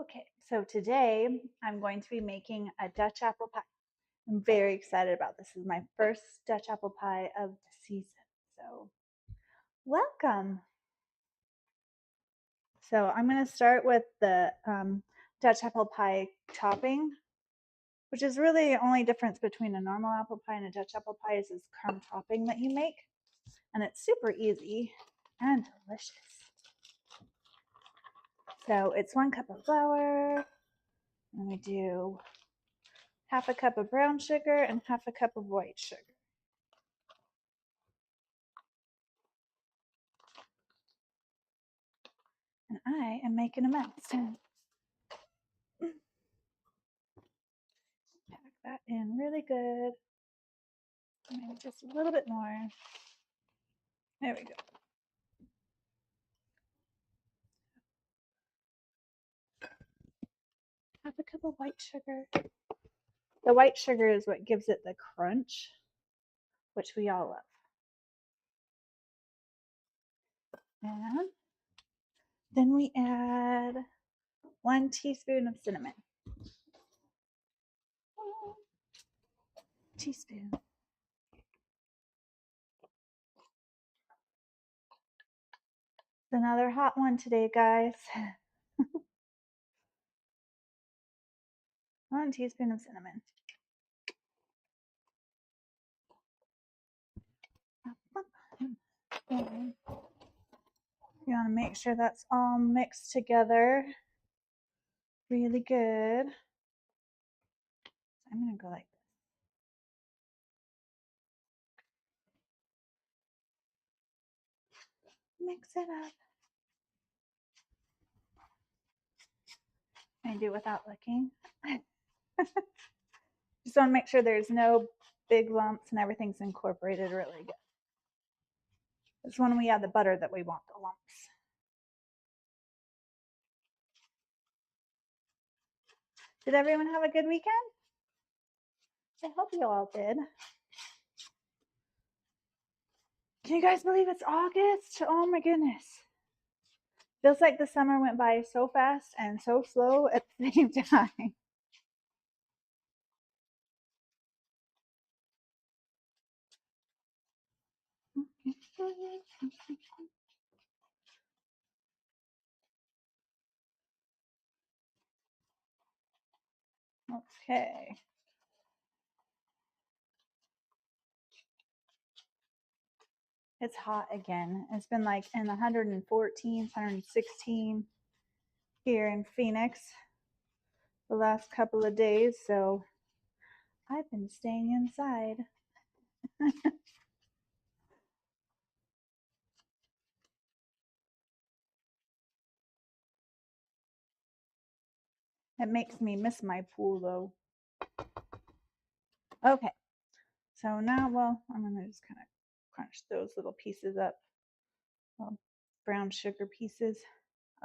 Okay, so today I'm going to be making a Dutch apple pie. I'm very excited about this. This is my first Dutch apple pie of the season. So, welcome. So, I'm going to start with the Dutch apple pie topping, which is really the only difference between a normal apple pie and a Dutch apple pie is this crumb topping that you make. And it's super easy and delicious. So, it's 1 cup of flour. And we do half a cup of brown sugar and half a cup of white sugar. And I am making a mess. Pack that in really good. Maybe just a little bit more. There we go. Half a cup of white sugar. The white sugar is what gives it the crunch, which we all love. And then we add 1 teaspoon of cinnamon. 1 teaspoon. It's another hot one today, guys. 1 teaspoon of cinnamon. And you want to make sure that's all mixed together really good. I'm going to go like this. Mix it up. I do without looking. Just want to make sure there's no big lumps and everything's incorporated really good. It's when we add the butter that we want the lumps. Did everyone have a good weekend? I hope you all did. Can you guys believe it's August? Oh my goodness. Feels like the summer went by so fast and so slow at the same time. Okay. It's hot again. It's been like in the 114, 116 here in Phoenix the last couple of days, so I've been staying inside. It makes me miss my pool though. Okay, so now, well, I'm gonna just kind of crunch those little pieces up, brown sugar pieces.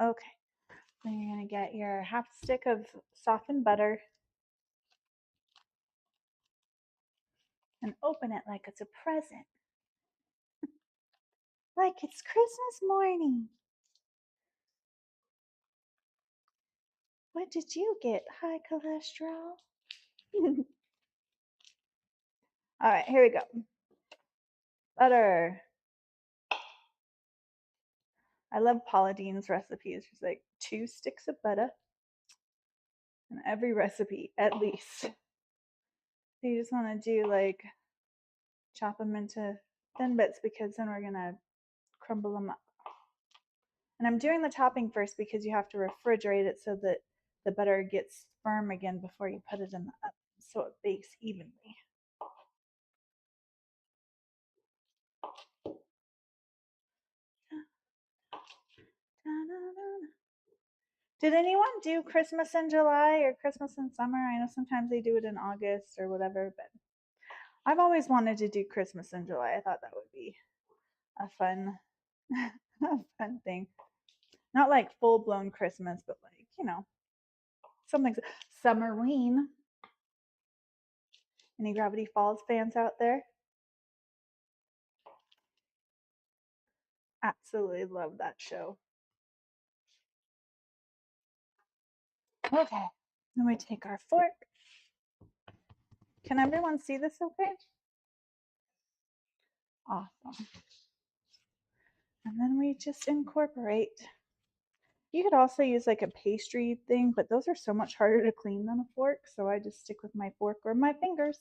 Okay, then you're gonna get your half stick of softened butter and open it like it's a present. Like it's Christmas morning. What did you get? High cholesterol? All right, here we go. Butter. I love Paula Deen's recipes. She's like 2 sticks of butter in every recipe, at least. So you just want to do like chop them into thin bits because then we're going to crumble them up. And I'm doing the topping first because you have to refrigerate it so that the butter gets firm again before you put it in the oven so it bakes evenly. Did anyone do Christmas in July or Christmas in summer? I know sometimes they do it in August or whatever, but I've always wanted to do Christmas in July. I thought that would be a fun, a fun thing. Not like full blown Christmas, but like, something Summerween. Any Gravity Falls fans out there? Absolutely love that show. Okay, then we take our fork. Can everyone see this okay? Awesome. And then we just incorporate. You could also use like a pastry thing, but those are so much harder to clean than a fork, so I just stick with my fork or my fingers.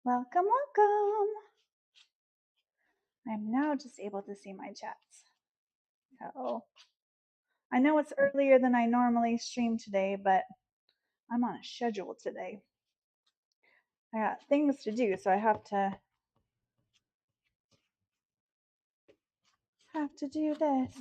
Welcome, welcome. I'm now just able to see my chats. So I know it's earlier than I normally stream today, but I'm on a schedule today. I got things to do, so I have to do this.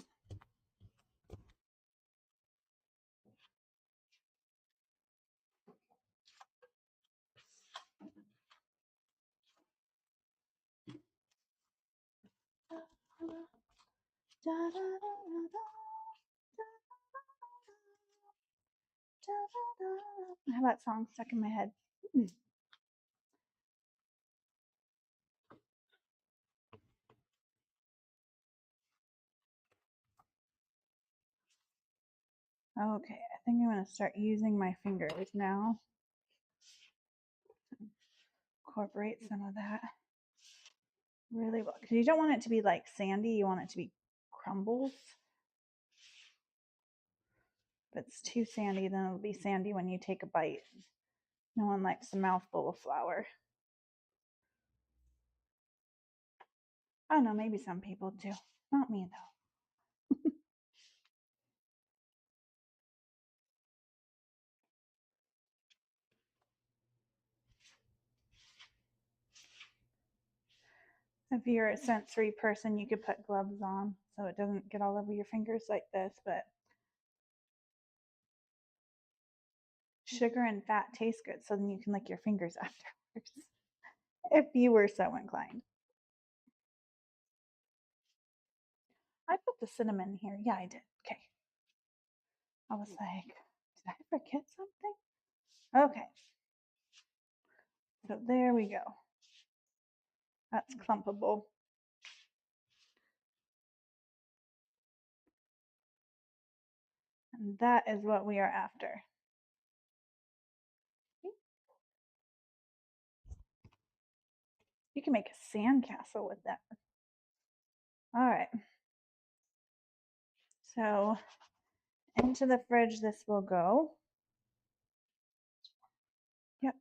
I have that song stuck in my head. Okay, I think I'm going to start using my fingers now. Incorporate some of that really well, because you don't want it to be like sandy, you want it to be crumbles. If it's too sandy, then it'll be sandy when you take a bite. No one likes a mouthful of flour. I don't know, maybe some people do. Not me though. If you're a sensory person, you could put gloves on so it doesn't get all over your fingers like this, but sugar and fat taste good, so then you can lick your fingers afterwards if you were so inclined. I put the cinnamon here. Yeah, I did. Okay. I was like, did I forget something? Okay. So there we go. That's clumpable. And that is what we are after. You can make a sandcastle with that. All right. So into the fridge this will go. Yep.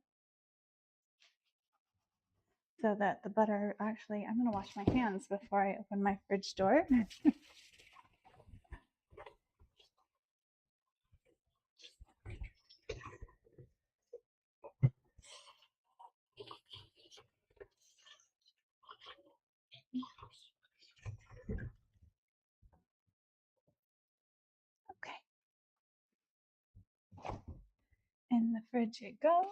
So that the butter, actually, I'm going to wash my hands before I open my fridge door. Okay. In the fridge it goes.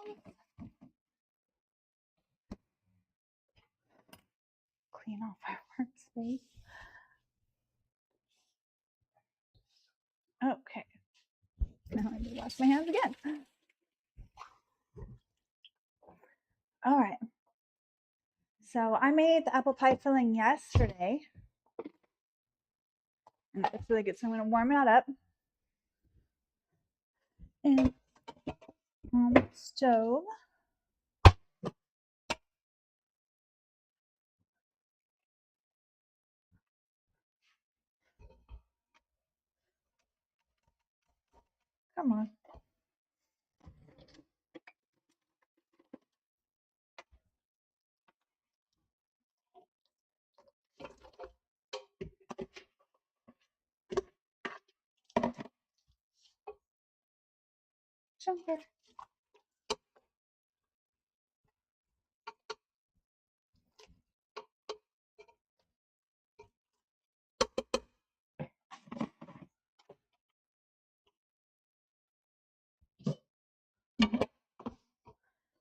Clean off our workspace. Okay. Now I need to wash my hands again. All right. So I made the apple pie filling yesterday. And it's really good. So I'm going to warm that up. And on the stove. Come on. Jumper.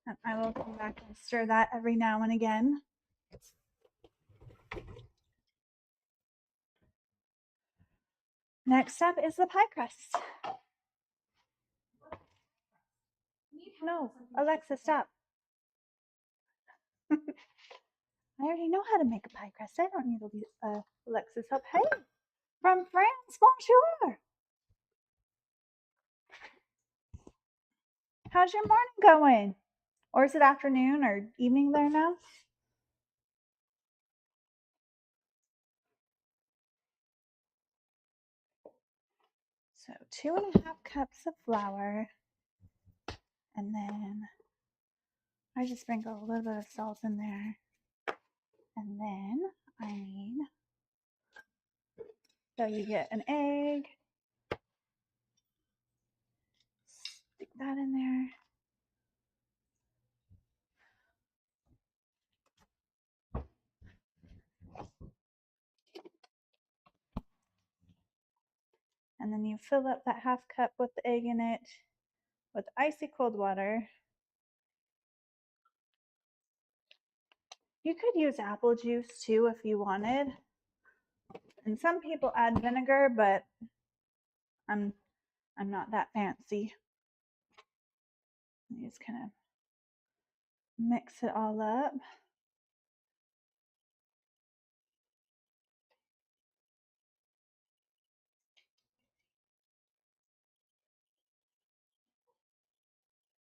And I will come back and stir that every now and again. Next up is the pie crust. No, Alexa, stop. I already know how to make a pie crust. I don't need Alexa's help. Hey, from France, bonjour. How's your morning going? Or is it afternoon or evening there now? So 2.5 cups of flour, and then I just sprinkle a little bit of salt in there. And then I need, so you get an egg, stick that in there. And then you fill up that 1/2 cup with the egg in it with icy cold water. You could use apple juice too if you wanted. And some people add vinegar, but I'm not that fancy. You just kind of mix it all up.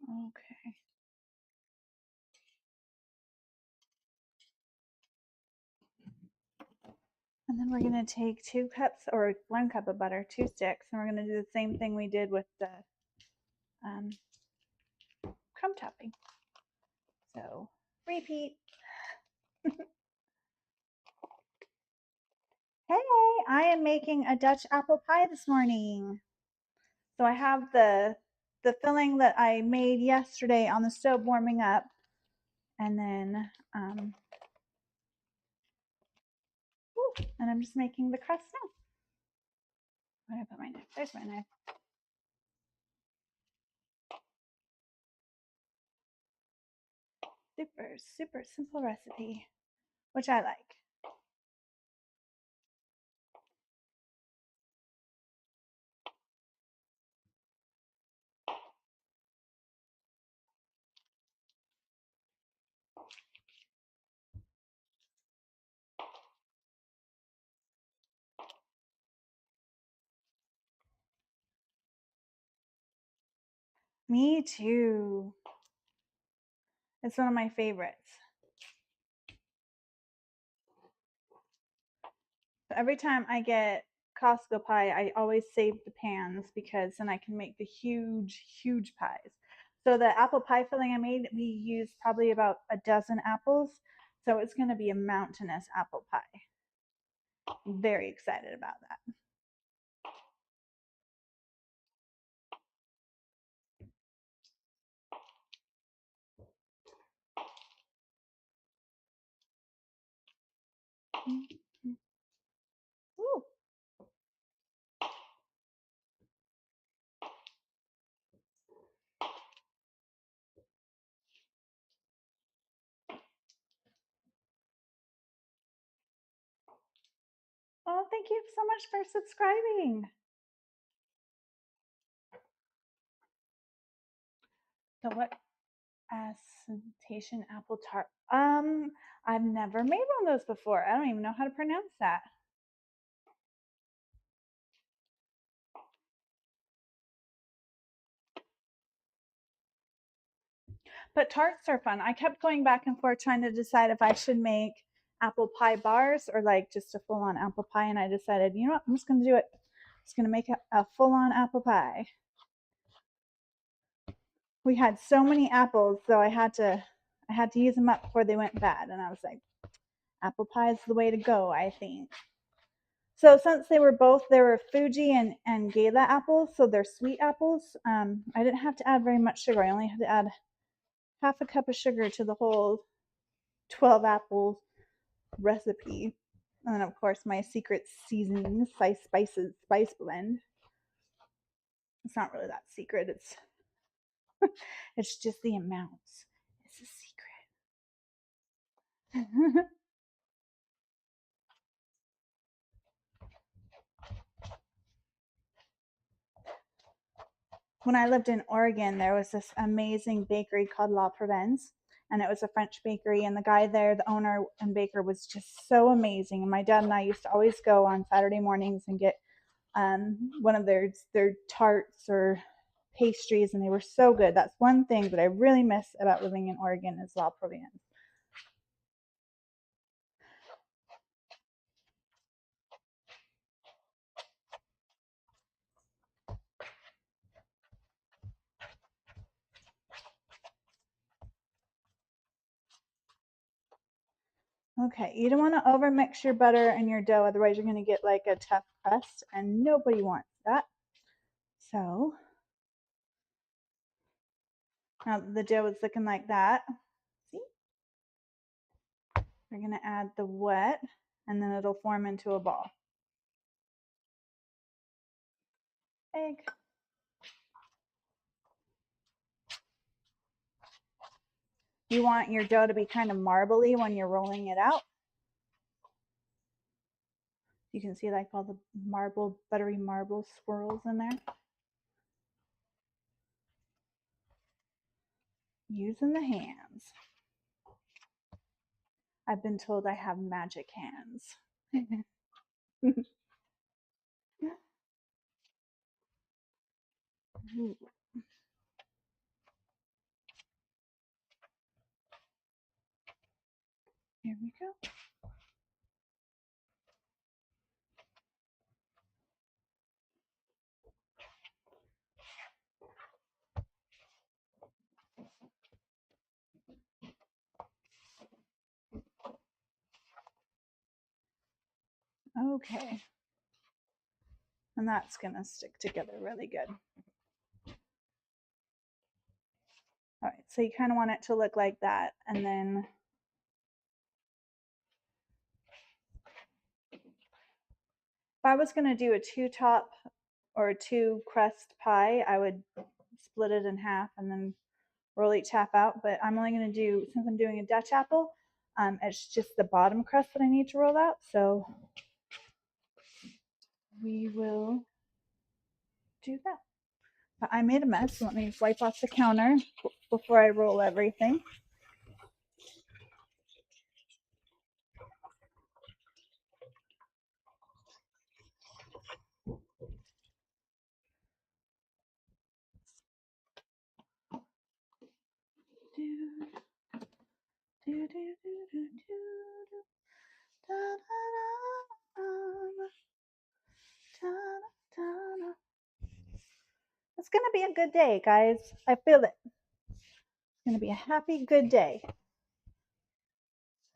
Okay. And then we're going to take 2 cups or 1 cup of butter, 2 sticks, and we're going to do the same thing we did with the crumb topping. So repeat. Hey, I am making a Dutch apple pie this morning. So I have the filling that I made yesterday on the stove warming up, and then and I'm just making the crust now. Where did I put my knife? There's my knife. Super, super simple recipe, which I like. Me too. It's one of my favorites. Every time I get Costco pie, I always save the pans because then I can make the huge, huge pies. So the apple pie filling I made, we used probably about a dozen apples. So it's going to be a mountainous apple pie. I'm very excited about that. Ooh. Oh, thank you so much for subscribing. So what acetation apple tart? I've never made one of those before. I don't even know how to pronounce that. But tarts are fun. I kept going back and forth trying to decide if I should make apple pie bars or like just a full on apple pie. And I decided, you know what, I'm just going to do it. I'm just going to make a full on apple pie. We had so many apples, so I had to use them up before they went bad. And I was like, apple pie is the way to go, I think. So since they were Fuji and Gala apples, so they're sweet apples. I didn't have to add very much sugar. I only had to add 1/2 cup of sugar to the whole 12 apples recipe. And then of course my secret seasoning, spice blend. It's not really that secret. It's just the amounts. It's a secret. when I lived in Oregon, there was this amazing bakery called La Provence, and it was a French bakery. And the guy there, the owner and baker, was just so amazing. And my dad and I used to always go on Saturday mornings and get one of their tarts or pastries, and they were so good. That's one thing that I really miss about living in Oregon is La Provence. Okay, you don't want to overmix your butter and your dough, otherwise you're going to get like a tough crust, and nobody wants that. So now that the dough is looking like that, see, we're going to add the wet, and then it'll form into a ball. Egg. You want your dough to be kind of marbly when you're rolling it out. You can see like all the buttery marble swirls in there. Using the hands. I've been told I have magic hands. Here we go. Okay. And that's going to stick together really good. All right, so you kind of want it to look like that. And then if I was going to do a 2-top or a 2-crust pie, I would split it in half and then roll each half out. But I'm only going to do, since I'm doing a Dutch apple, it's just the bottom crust that I need to roll out. So we will do that. But I made a mess. So let me wipe off the counter before I roll everything. It's going to be a good day, guys. I feel it. It's going to be a happy, good day.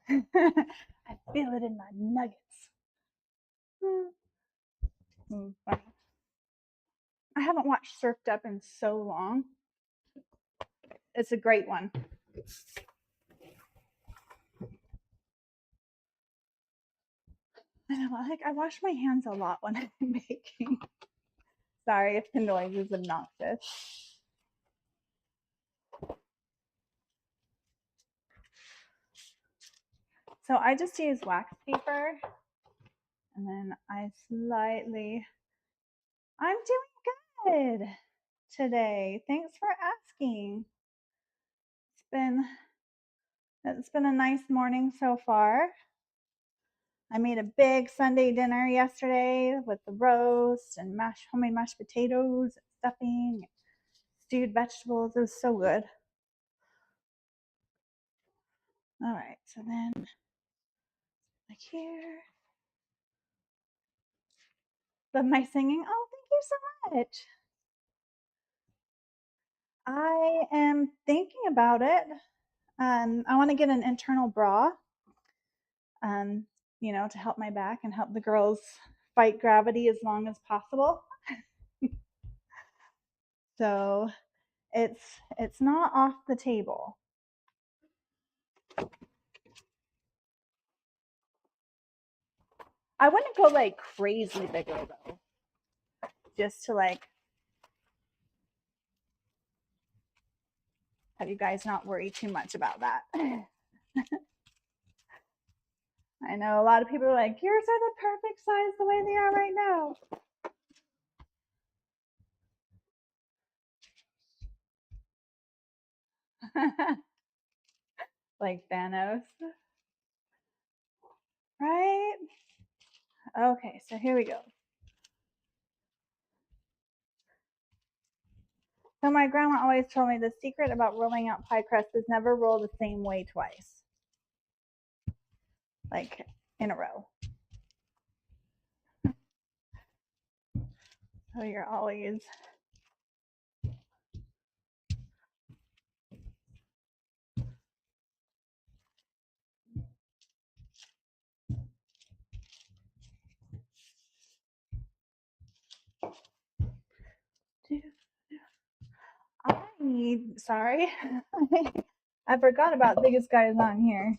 I feel it in my nuggets. I haven't watched Surfed Up in so long. It's a great one. I wash my hands a lot when I'm baking. Sorry if the noise is obnoxious. So I just use wax paper, and then I'm doing good today. Thanks for asking. It's been a nice morning so far. I made a big Sunday dinner yesterday with the roast and homemade mashed potatoes, stuffing, stewed vegetables. It was so good. All right, so then like here. Love my singing. Oh, thank you so much. I am thinking about it. I want to get an internal bra, to help my back and help the girls fight gravity as long as possible. So it's not off the table. I wouldn't go like crazy bigger though, just to like have you guys not worry too much about that. I know a lot of people are like, yours are the perfect size the way they are right now. Like Thanos. Right? Okay, so here we go. So my grandma always told me the secret about rolling out pie crust is never roll the same way twice. Like in a row. So you're always sorry. I forgot about biggest guys on here.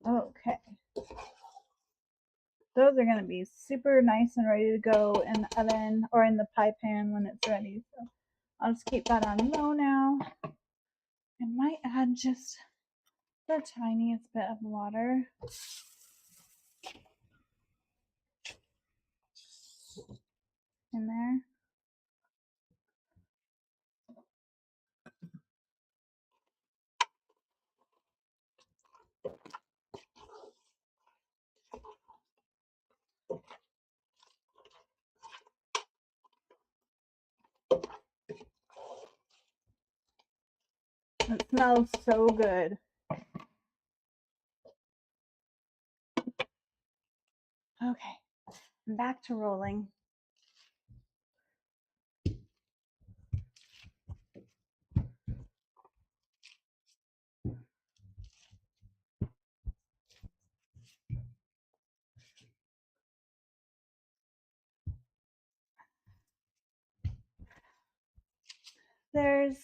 Okay. Those are going to be super nice and ready to go in the oven or in the pie pan when it's ready. So I'll just keep that on low now. I might add just the tiniest bit of water. In there. It smells so good. Okay, back to rolling. There's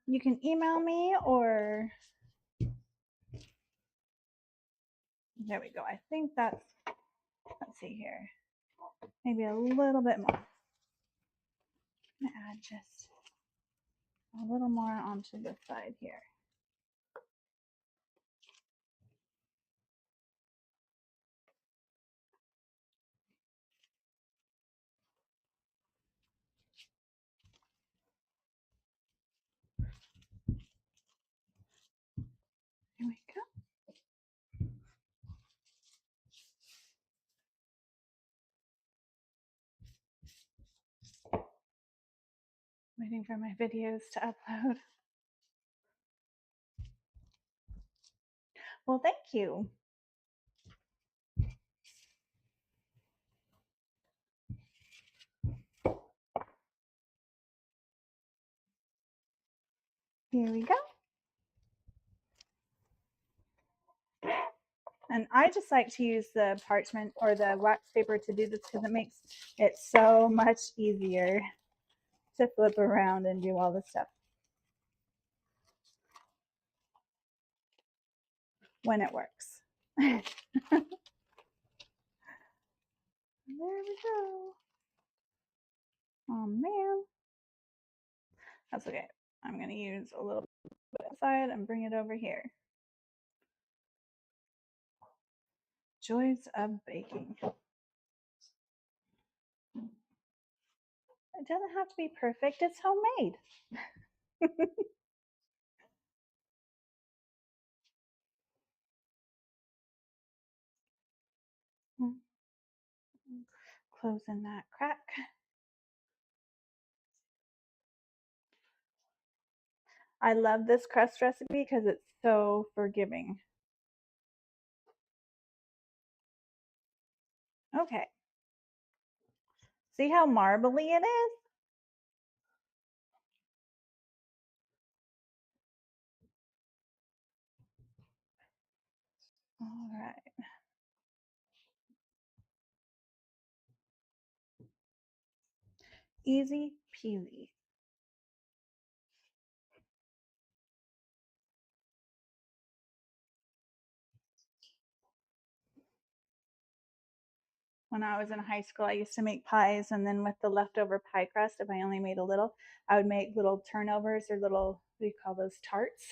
you can email me or there we go. I think that's, let's see here, maybe a little bit more. I'm gonna add just a little more onto this side here. Here we go. Waiting for my videos to upload. Well, thank you. Here we go. And I just like to use the parchment or the wax paper to do this because it makes it so much easier to flip around and do all this stuff when it works. There we go. Oh man. That's okay. I'm going to use a little bit inside and bring it over here. Joys of baking. It doesn't have to be perfect, it's homemade. Closing that crack. I love this crust recipe because it's so forgiving. Okay. See how marbly it is? All right. Easy peasy. When I was in high school, I used to make pies, and then with the leftover pie crust, if I only made a little, I would make little turnovers or little, what do you call those, tarts?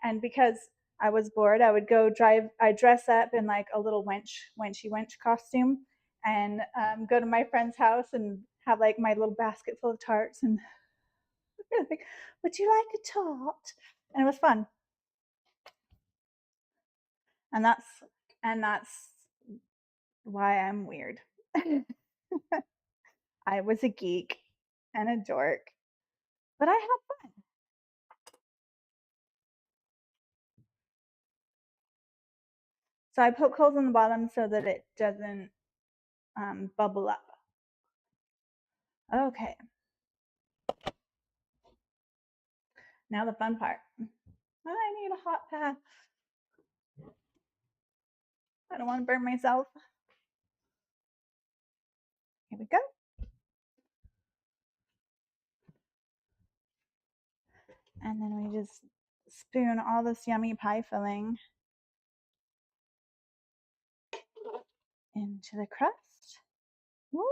And because I was bored, I would I dress up in like a little wenchy wench costume, and go to my friend's house and have like my little basket full of tarts, and like, would you like a tart? And it was fun. And that's why I'm weird. I was a geek and a dork, but I had fun. So I poke holes in the bottom so that it doesn't bubble up. Okay, now the fun part. I need a hot pad. I don't want to burn myself. Here we go. And then we just spoon all this yummy pie filling into the crust. Woo!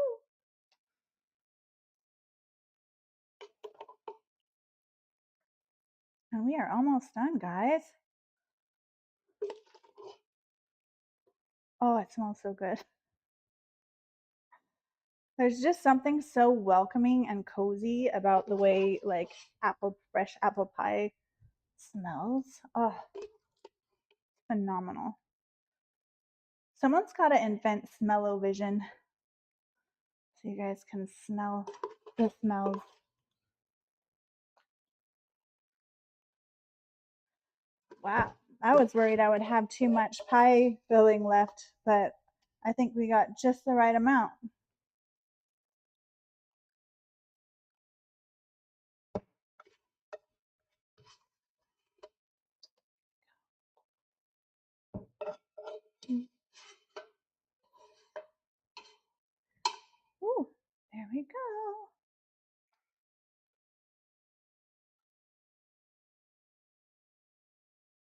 And we are almost done, guys. Oh, it smells so good. There's just something so welcoming and cozy about the way like fresh apple pie smells. Oh, phenomenal. Someone's got to invent smell-o-vision so you guys can smell the smells. Wow, I was worried I would have too much pie filling left, but I think we got just the right amount. Ooh, there we go.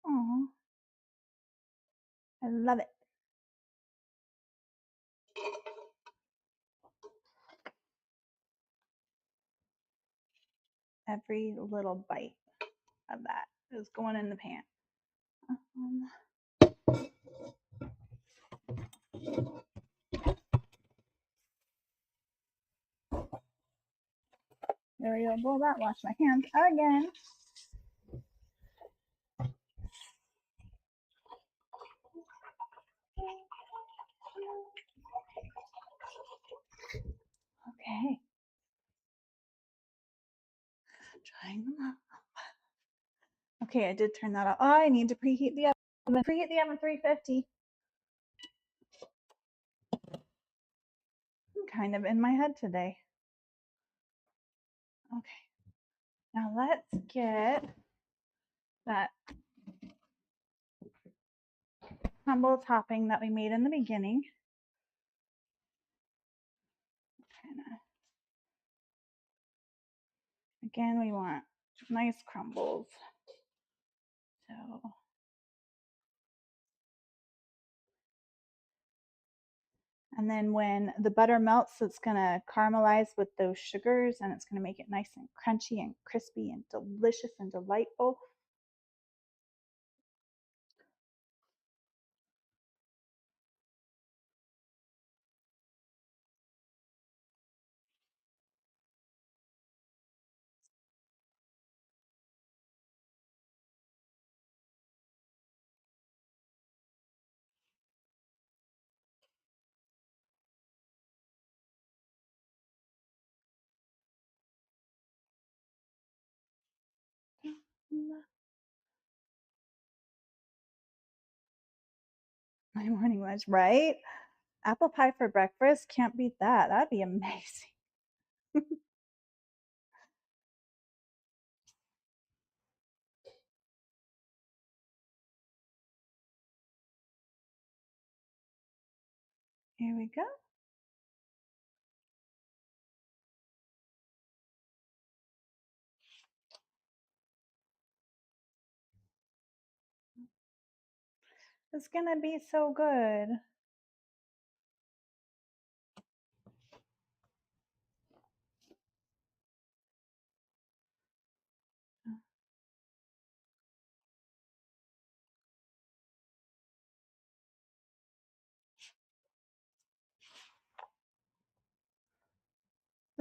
Oh, I love it. Every little bite of that is going in the pan. Um, there we go. Blow that. Wash my hands again. Okay. Trying them out. Okay, I did turn that off. Oh, I need to preheat the oven. Preheat the oven 350. I'm kind of in my head today. Okay. Now let's get that crumble topping that we made in the beginning. Again, we want nice crumbles. So and then when the butter melts, it's going to caramelize with those sugars, and it's going to make it nice and crunchy and crispy and delicious and delightful. My morning lunch, right? Apple pie for breakfast, can't beat that. That'd be amazing. Here we go. It's gonna be so good.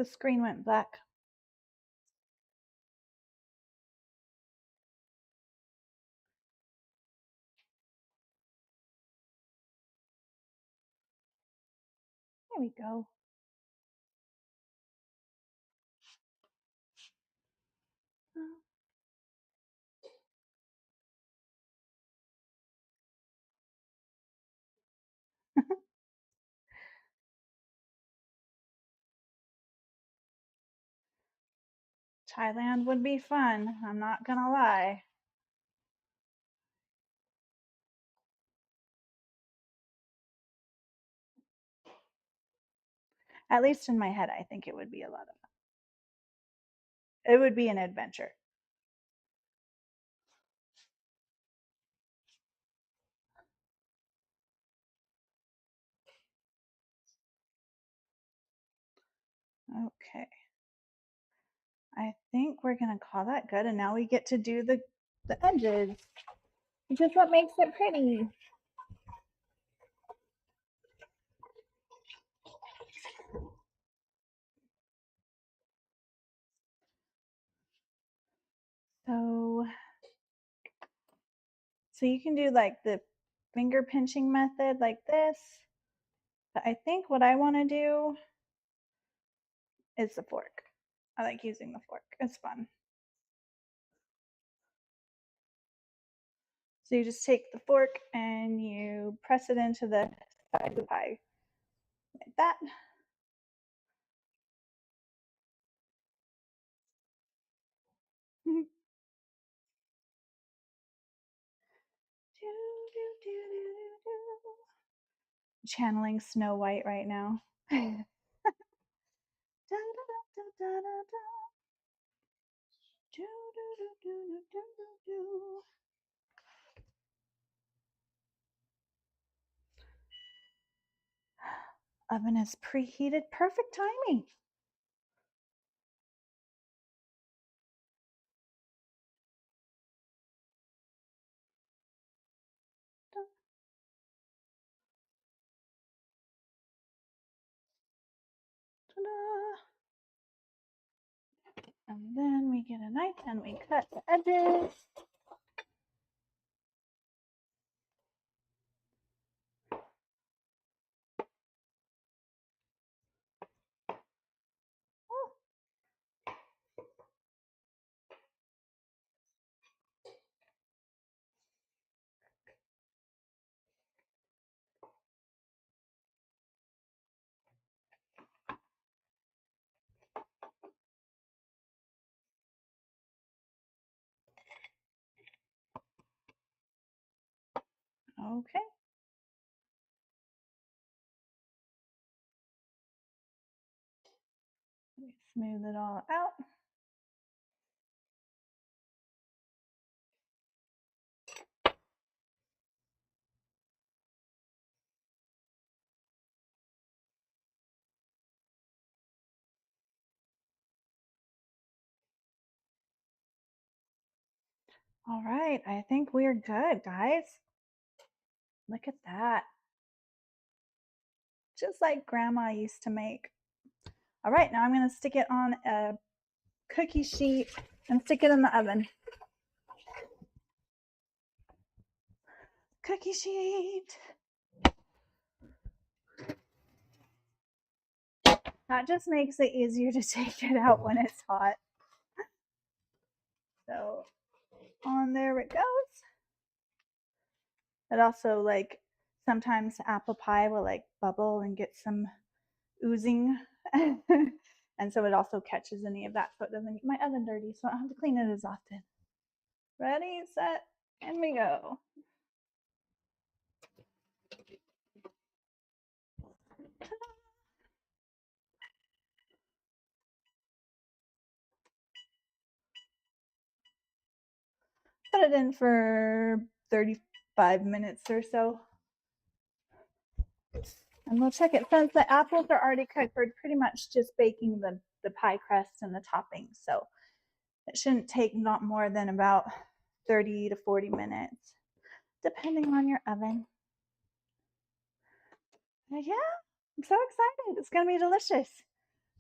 The screen went black. There we go. Thailand would be fun, I'm not gonna lie. At least in my head, I think it would be a lot of fun. It would be an adventure. Okay. I think we're gonna call that good, and now we get to do the edges, which is what makes it pretty. So you can do like the finger pinching method like this, but I think what I want to do is the fork. I like using the fork. It's fun. So you just take the fork and you press it into the side of the pie like that. Channeling Snow White right now. Oven is preheated. Perfect timing. And then we get a knife and we cut the edges. Okay. We smooth it all out. All right, I think we're good, guys. Look at that. Just like Grandma used to make. All right, now I'm going to stick it on a cookie sheet and stick it in the oven. Cookie sheet. That just makes it easier to take it out when it's hot. So on there it goes. It also, like, sometimes apple pie will like bubble and get some oozing. And so it also catches any of that so it doesn't get my oven dirty, so I don't have to clean it as often. Ready, set, and we go. Put it in for 35 minutes or so. And we'll check it. Since the apples are already cooked, we're pretty much just baking the pie crust and the toppings. So it shouldn't take not more than about 30 to 40 minutes, depending on your oven. Yeah, I'm so excited. It's going to be delicious.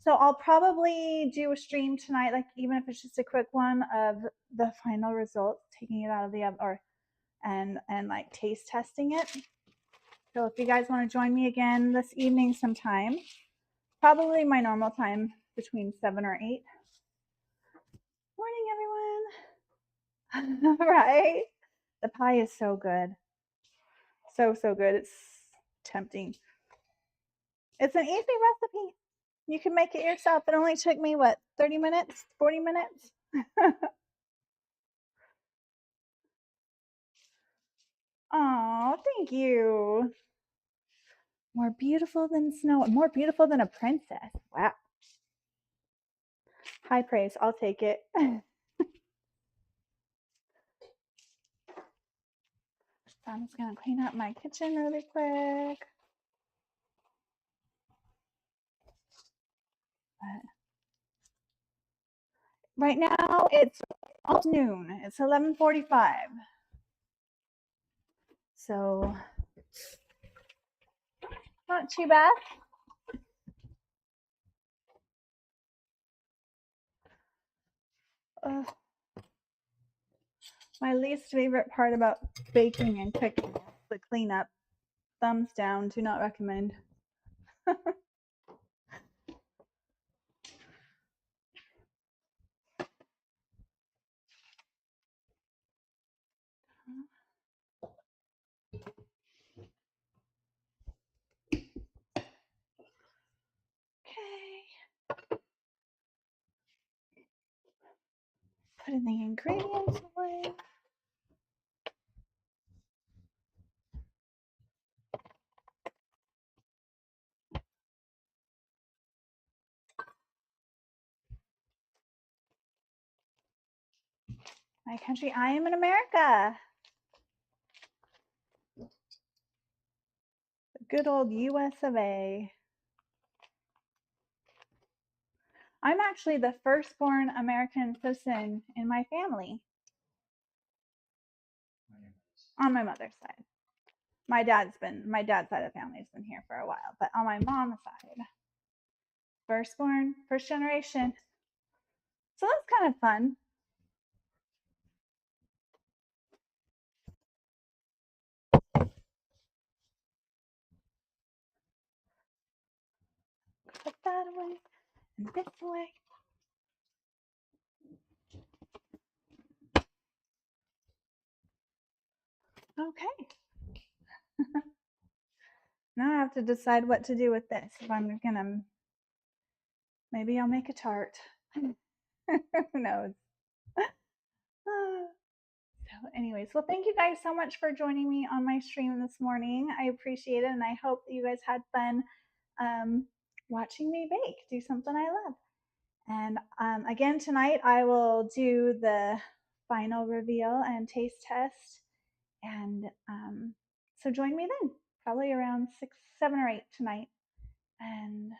So I'll probably do a stream tonight, like even if it's just a quick one of the final results, taking it out of the oven, or and like taste testing it. So if you guys want to join me again this evening sometime, probably my normal time between 7 or 8. Morning, everyone. Right? The pie is so good. So good. It's tempting. It's an easy recipe. You can make it yourself. It only took me, what, 30 minutes, 40 minutes? Oh, thank you. More beautiful than snow, more beautiful than a princess. Wow. High praise. I'll take it. I'm just going to clean up my kitchen really quick. Right now it's almost noon. It's 11:45. So not too bad. My least favorite part about baking and cooking is the cleanup. Thumbs down. Do not recommend. Okay. Putting the ingredients away. My country, I am in America. The good old US of A. I'm actually the firstborn American citizen in my family. On my mother's side. My dad's side of the family has been here for a while, but on my mom's side, firstborn, first generation. So that's kind of fun. Put that away and this away. Okay. Now I have to decide what to do with this. If I'm gonna, maybe I'll make a tart. Who knows? So anyways, well, thank you guys so much for joining me on my stream this morning. I appreciate it, and I hope that you guys had fun watching me bake, do something I love. And again, tonight I will do the final reveal and taste test. And so join me then, probably around 6, 7, or 8 tonight. And